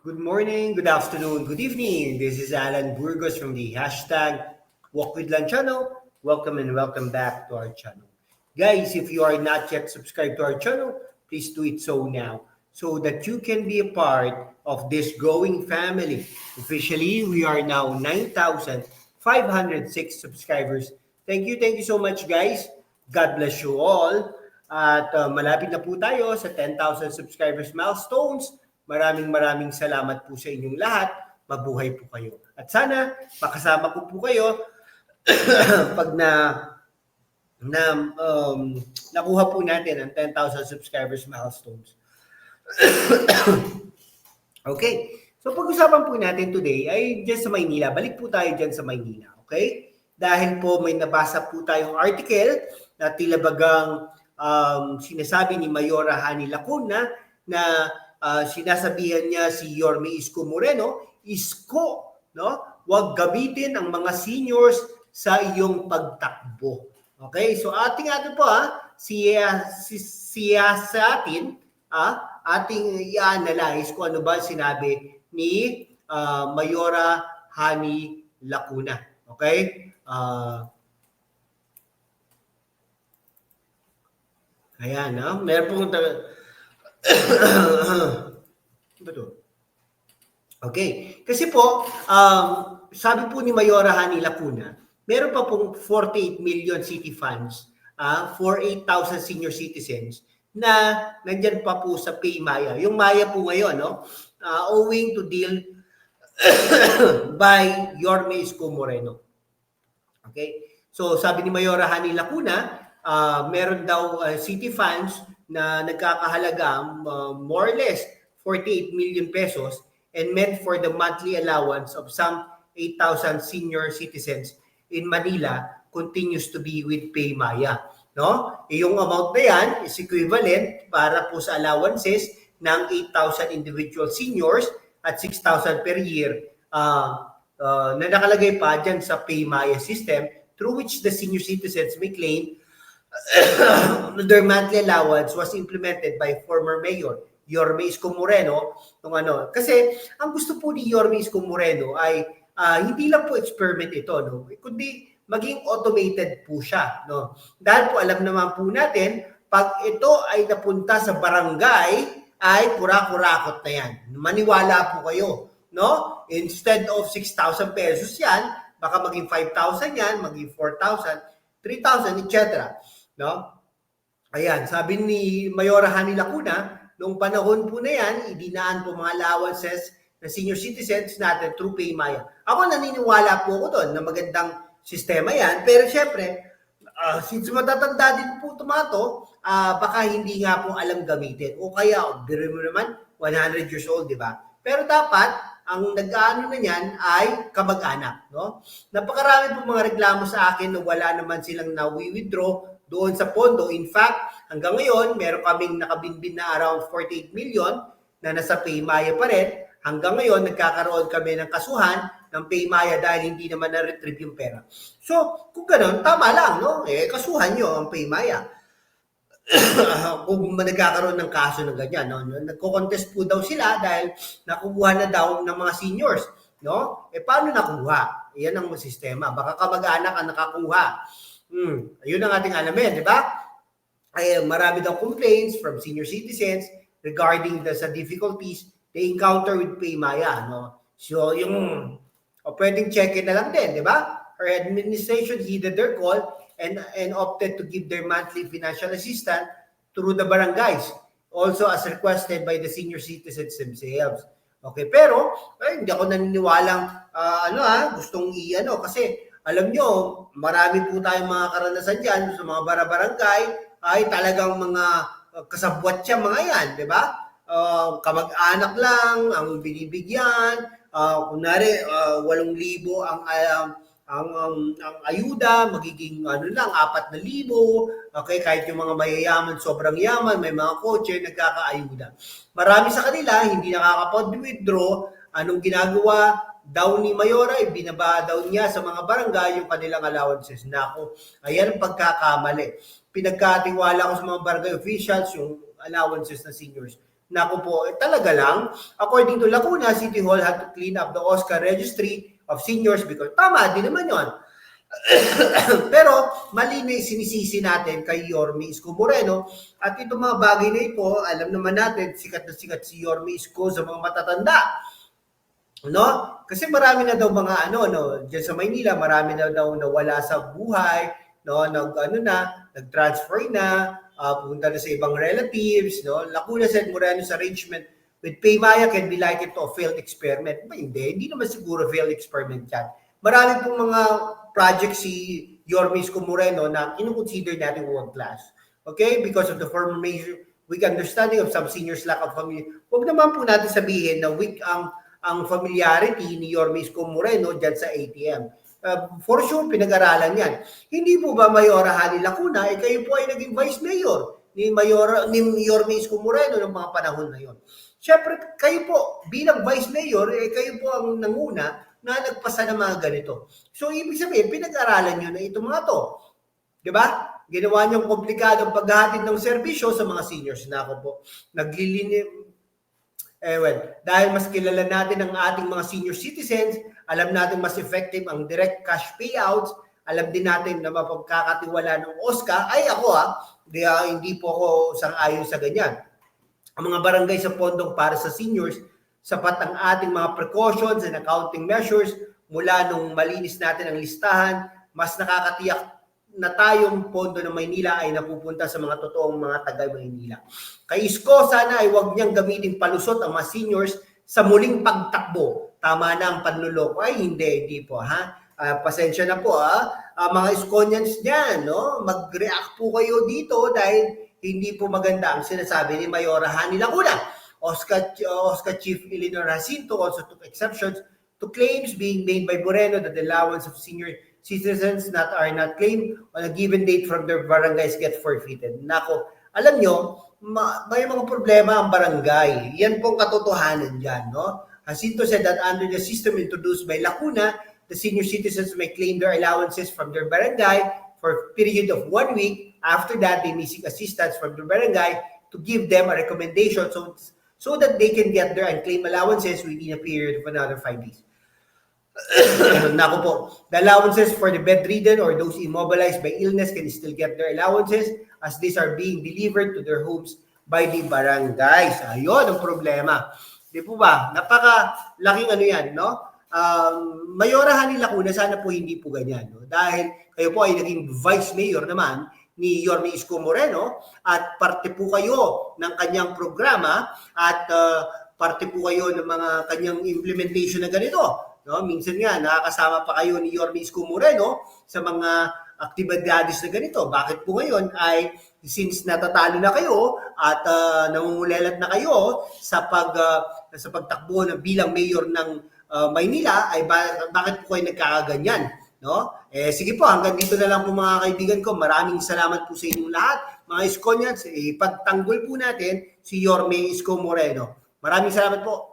Good morning, good afternoon, good evening. This is Alan Burgos from the hashtag Walk with Lan channel. Welcome and welcome back to our channel. Guys, if you are not yet subscribed to our channel, please do it so now so that you can be a part of this growing family. Officially, we are now 9,506 subscribers. Thank you so much guys. God bless you all. At malapit na po tayo sa 10,000 subscribers milestones. Maraming salamat po sa inyong lahat. Mabuhay po kayo. At sana makasama ko po kayo pag nakuha po natin ang 10,000 subscribers milestones. Okay. So pag-usapan po natin today ay dyan sa Maynila. Balik po tayo dyan sa Maynila. Okay? Dahil po may nabasa po tayong article na tila bagang sinasabi ni Mayora Hani Lacuna na sinasabihan niya si Yorme Isko Moreno, Isko, no? Huwag gamitin ang mga seniors sa iyong pagtakbo. Okay? So ating po siya sa atin, ating i-analyze kung ano ba sinabi ni Mayora Hani Lacuna. Okay? Ayan, meron pong Okay. Kasi po, sabi po ni Mayora Hani Lacuna, meron pa pong 48 million city funds for 8,000 senior citizens na nandyan pa po sa PayMaya. Yung Maya po ngayon, owing to deal by Yorme Isko Moreno. Okay? So, sabi ni Mayora Hani Lacuna, meron daw city funds na nagkakahalaga more or less 48 million pesos and meant for the monthly allowance of some 8,000 senior citizens in Manila continues to be with PayMaya. No? Yung amount na yan is equivalent para po sa allowances ng 8,000 individual seniors at 6,000 per year na nakalagay pa dyan sa PayMaya system through which the senior citizens may claim their monthly allowance was implemented by former Mayor Yorme Isko Moreno. Kasi ang gusto po ni Yorme Isko Moreno ay hindi lang po experiment ito, no? Kundi maging automated po siya, no? Dahil po alam naman po natin, pag ito ay napunta sa barangay, ay kura-kurakot na yan. Maniwala po kayo, no? Instead of 6,000 pesos yan, baka maging 5,000 yan, maging 4,000, 3,000, etc. No? Ayan, sabi ni Mayora Hani Lacuna, noong panahon po na yan, idinaan po mga allowances na senior citizens natin through PayMaya. Ako naniniwala po ako doon na magandang sistema yan, pero syempre, since matatanda din po tomato, baka hindi nga po alam gamitin. O kaya, biro mo naman, 100 years old, di ba? Pero dapat, ang nag-aano na niyan ay kamag-anak. No? Napakarami po mga reklamo sa akin na wala naman silang na-withdraw doon sa pondo. In fact, hanggang ngayon, meron kaming nakabinbin na around 48 million na nasa PayMaya pa rin. Hanggang ngayon, nagkakaroon kami ng kasuhan ng PayMaya dahil hindi naman na-retrieve yung pera. So, kung gano'n, tama lang, no? Kasuhan nyo ang PayMaya. Kung nagkakaroon ng kaso ng ganyan, no? Nagko-contest po daw sila dahil nakukuha na daw ng mga seniors. No? Paano nakuha? Yan ang sistema. Baka kamag-anak ang nakakuha. Ayun ang ating alamin, di ba? Ay marami daw complaints from senior citizens regarding sa difficulties they encounter with PayMaya, no? So yung pwedeng check-in na lang din, di ba? Her administration heeded their call and opted to give their monthly financial assistance through the barangays, also as requested by the senior citizens themselves. Okay, pero hindi ako naniniwalang gustong kasi alam nyo, marami po tayong mga karanasan dyan sa mga barangay ay talagang mga kasabwat siya mga yan, di ba? Kamag-anak lang ang binibigyan, kunwari 8,000 ang ayuda, magiging 4,000. Okay, kahit yung mga mayayaman, sobrang yaman, may mga kotse, nagkakaayuda. Marami sa kanila, hindi nakakapag-withdraw. Anong ginagawa daw ni Mayora? Binaba daw niya sa mga barangay yung kanilang allowances. Nako, ayan ang pagkakamali. Pinagkatiwala ko sa mga barangay officials yung allowances na seniors. Naku po, talaga lang, according to Lacuna, City Hall had to clean up the Oscar registry of seniors because tama din naman yon. Pero mali na sinisisi natin kay Yorme Isko Moreno at itong mga bagay na ito, alam naman natin, sikat na sikat si Yorme Isko sa mga matatanda. No? Kasi marami na daw mga diyan sa Maynila, marami na daw nawala sa buhay, no, nag-transfer na, pumunta na sa ibang relatives, no. Lacuna said Moreno's arrangement with Paymaya can be likened to a failed experiment. Ba, hindi naman siguro failed experiment yan. Marami pong mga projects si Yorme Isko Moreno na kinukonsider natin world class. Okay? Because of the formation, weak understanding of some seniors' lack of family. Huwag naman po natin sabihin na weak ang familiarity ni Yorme Isko Moreno dyan sa ATM. For sure, pinag-aralan yan. Hindi po ba Mayora Hani Lacuna, kayo po ay naging vice mayor ni Yorme Isko Moreno ng mga panahon na yon. Siyempre, kayo po, bilang vice mayor, kayo po ang nanguna na nagpasa ng mga ganito. So, ibig sabihin, pinag-aralan nyo na itong mga to. Diba? Ginawa niyong komplikadong paghahatid ng serbisyo sa mga seniors. Na ako po, naglilinim. Dahil mas kilala natin ang ating mga senior citizens, alam natin mas effective ang direct cash payouts, alam din natin na mapagkakatiwala ng OSCA, hindi po ako sang-ayon sa ganyan. Ang mga barangay sa pondong para sa seniors, sapat ang ating mga precautions and accounting measures mula nung malinis natin ang listahan, mas nakakatiyak na tayong pondo ng Maynila ay napupunta sa mga totoong mga taga-Maynila. Kay Isko, sana ay huwag niyang gamitin palusot ang mga seniors sa muling pagtakbo. Tama na ang panluloko. Ay, hindi po, ha? Pasensya na po, ha? Mga Iskonians dyan, no? Mag-react po kayo dito dahil hindi po maganda ang sinasabi ni Mayora Hani Lacuna. Oscar Chief Eleanor Jacinto also took exceptions to claims being made by Moreno that the allowance of senior citizens that are not claimed on a given date from their barangays get forfeited. Nako, alam nyo, may mga problema ang barangay. Yan pong katotohanan dyan, no? Jacinto said that under the system introduced by Lacuna, the senior citizens may claim their allowances from their barangay for a period of 1 week. After that, they may seek assistance from the barangay to give them a recommendation so that they can get their unclaimed allowances within a period of another 5 days. Nako po, the allowances for the bedridden or those immobilized by illness can still get their allowances as these are being delivered to their homes by the barangays. Ayun ang problema. Di po ba? Napaka-laking yan, no? Mayora Hani Lacuna, sana po hindi po ganyan. No? Dahil kayo po ay naging vice mayor naman ni Yorme Isko Moreno at parte po kayo ng kanyang programa at parte po kayo ng mga kanyang implementation na ganito. No, minsan nga nakakasama pa kayo ni Yorme Isko Moreno sa mga aktibidades na ganito. Bakit po ngayon ay since natatalo na kayo at nangungulelat na kayo sa pagtakbo ng bilang mayor ng Maynila ay bakit po kayo nagkakaganyan, no? Sige po, hanggang dito na lang po mga kaibigan ko. Maraming salamat po sa inyong lahat. Mga Iskonians, pagtanggol po natin si Yorme Isko Moreno. Maraming salamat po.